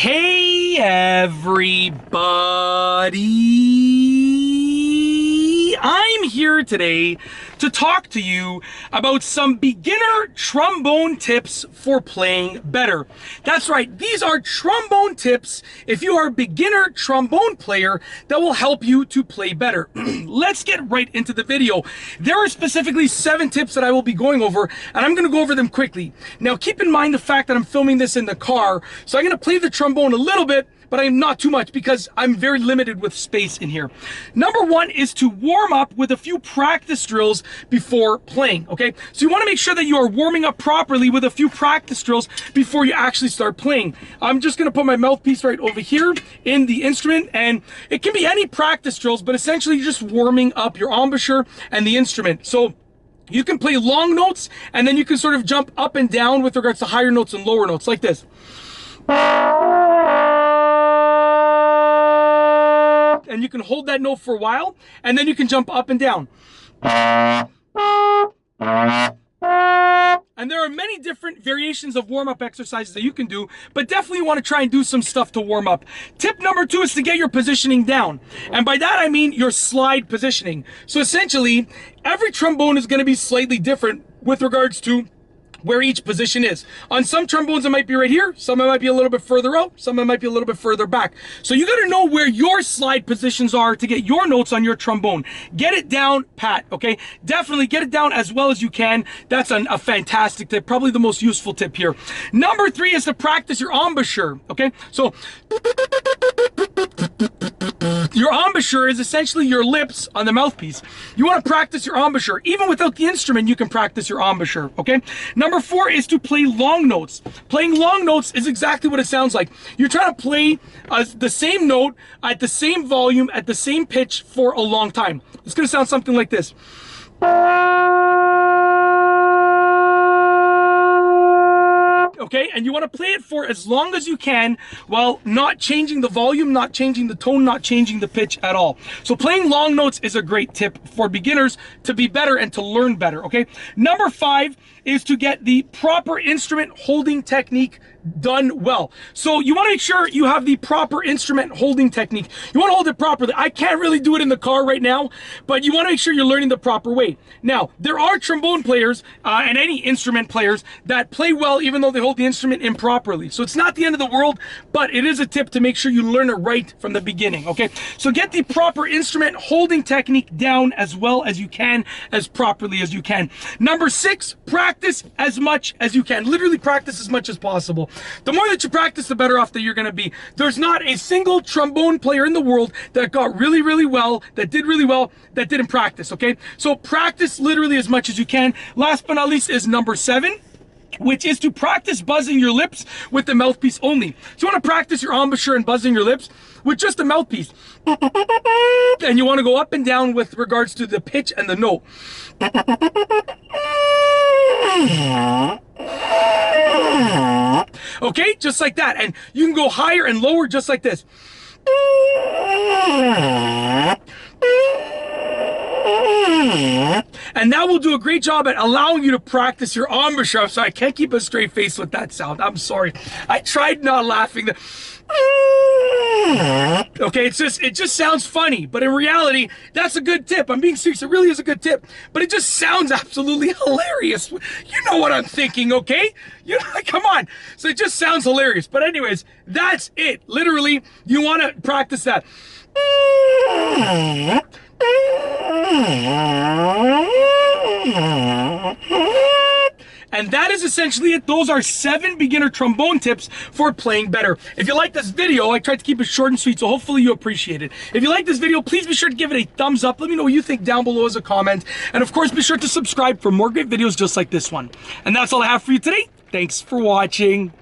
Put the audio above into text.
Hey everybody! I'm here today to talk to you about some beginner trombone tips for playing better. That's right, these are trombone tips if you are a beginner trombone player that will help you to play better. Let's get right into the video. There are specifically 7 tips that I will be going over, and I'm going to go over them quickly. Now keep in mind the fact that I'm filming this in the car, so I'm going to play the trombone a little bit, but I'm not too much because I'm very limited with space in here. Number 1 is to warm up with a few practice drills before playing, okay? So you want to make sure that you are warming up properly with a few practice drills before you actually start playing. I'm just going to put my mouthpiece right over here in the instrument, and it can be any practice drills, but essentially you're just warming up your embouchure and the instrument. So you can play long notes, and then you can sort of jump up and down with regards to higher notes and lower notes, like this. And you can hold that note for a while, and then you can jump up and down. And there are many different variations of warm-up exercises that you can do, but definitely you want to try and do some stuff to warm up. Tip number 2 is to get your positioning down. And by that I mean your slide positioning. So essentially, every trombone is going to be slightly different with regards to where each position is. On some trombones it might be right here, some it might be a little bit further out, some it might be a little bit further back. So you got to know where your slide positions are to get your notes on your trombone. Get it down pat, okay? Definitely get it down as well as you can. That's a fantastic tip, probably the most useful tip here. Number 3 is to practice your embouchure, okay? So your embouchure is essentially your lips on the mouthpiece. You want to practice your embouchure. Even without the instrument, you can practice your embouchure, okay? Number 4 is to play long notes. Playing long notes is exactly what it sounds like. You're trying to play the same note at the same volume, at the same pitch for a long time. It's going to sound something like this. Okay, and you want to play it for as long as you can while not changing the volume, not changing the tone, not changing the pitch at all. So playing long notes is a great tip for beginners to be better and to learn better, okay? Number 5 is to get the proper instrument holding technique done well. So you want to make sure you have the proper instrument holding technique. You want to hold it properly. I can't really do it in the car right now, but you want to make sure you're learning the proper way. Now, there are trombone players and any instrument players that play well even though they hold the instrument improperly. So it's not the end of the world, but it is a tip to make sure you learn it right from the beginning, okay? So get the proper instrument holding technique down as well as you can, as properly as you can. Number 6, practice as much as you can. Literally practice as much as possible. The more that you practice, the better off that you're going to be. There's not a single trombone player in the world that got really, really well, that did really well, that didn't practice, okay? So practice literally as much as you can. Last but not least is number 7, which is to practice buzzing your lips with the mouthpiece only. So you want to practice your embouchure and buzzing your lips with just the mouthpiece. And you want to go up and down with regards to the pitch and the note. Okay, just like that. And you can go higher and lower just like this. And that will do a great job at allowing you to practice your embouchure. I'm sorry, I can't keep a straight face with that sound. I'm sorry. I tried not laughing. Okay, it just sounds funny, but in reality, that's a good tip. I'm being serious, it really is a good tip, but it just sounds absolutely hilarious. You know what I'm thinking, okay? Come on. So it just sounds hilarious. But anyways, that's it. Literally, you want to practice that. And that is essentially it. Those are 7 beginner trombone tips for playing better. If you like this video, I tried to keep it short and sweet, so hopefully you appreciate it. If you like this video, please be sure to give it a thumbs up. Let me know what you think down below as a comment. And of course, be sure to subscribe for more great videos just like this one. And that's all I have for you today. Thanks for watching.